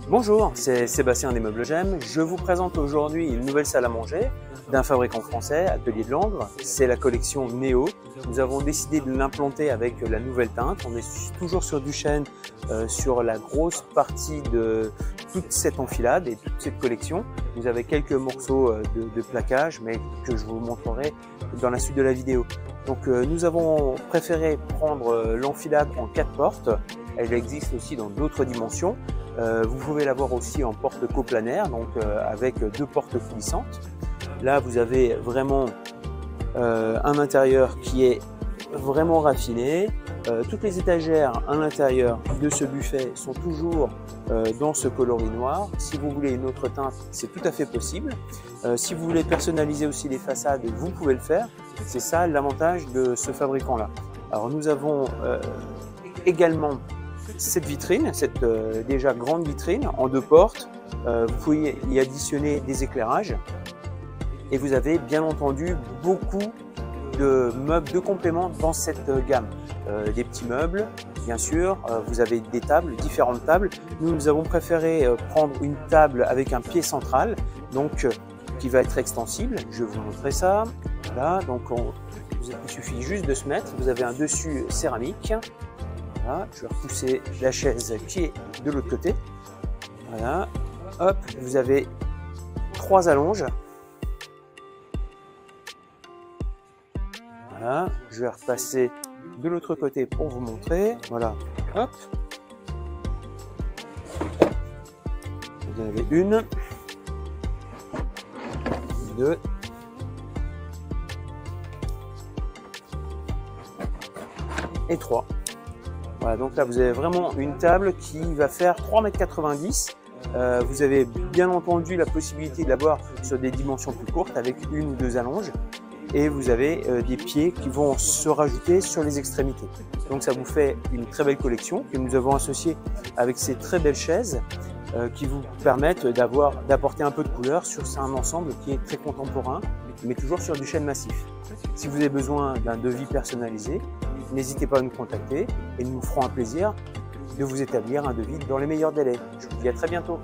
Bonjour, c'est Sébastien des Meubles J'aime. Je vous présente aujourd'hui une nouvelle salle à manger d'un fabricant français, Atelier de Langres. C'est la collection Néo. Nous avons décidé de l'implanter avec la nouvelle teinte. On est toujours sur du chêne, sur la grosse partie de toute cette enfilade et toute cette collection. Vous avez quelques morceaux de plaquage, mais que je vous montrerai dans la suite de la vidéo. Donc nous avons préféré prendre l'enfilade en 4 portes. Elle existe aussi dans d'autres dimensions. Vous pouvez l'avoir aussi en porte coplanaire, donc avec 2 portes coulissantes. Là, vous avez vraiment un intérieur qui est vraiment raffiné. Toutes les étagères à l'intérieur de ce buffet sont toujours dans ce coloris noir. Si vous voulez une autre teinte, c'est tout à fait possible. Si vous voulez personnaliser aussi les façades, vous pouvez le faire. C'est ça l'avantage de ce fabricant-là. Alors nous avons également cette vitrine, cette déjà grande vitrine en 2 portes. Vous pouvez y additionner des éclairages et vous avez bien entendu beaucoup de meubles de complément dans cette gamme. Des petits meubles, bien sûr, vous avez des tables, différentes tables. Nous avons préféré prendre une table avec un pied central, donc qui va être extensible. Je vais vous montrer ça. Voilà, donc il suffit juste de se mettre. Vous avez un dessus céramique. Voilà, je vais repousser la chaise qui est de l'autre côté. Voilà, hop, vous avez 3 allonges. Voilà, je vais repasser de l'autre côté pour vous montrer. Voilà, hop. Vous en avez 1, 2. Et 3. Voilà, donc là vous avez vraiment une table qui va faire 3,90 m. Vous avez bien entendu la possibilité de l'avoir sur des dimensions plus courtes avec 1 ou 2 allonges. Et vous avez des pieds qui vont se rajouter sur les extrémités. Donc ça vous fait une très belle collection que nous avons associée avec ces très belles chaises qui vous permettent d'apporter un peu de couleur sur un ensemble qui est très contemporain, mais toujours sur du chêne massif. Si vous avez besoin d'un devis personnalisé, n'hésitez pas à nous contacter et nous nous ferons un plaisir de vous établir un devis dans les meilleurs délais. Je vous dis à très bientôt.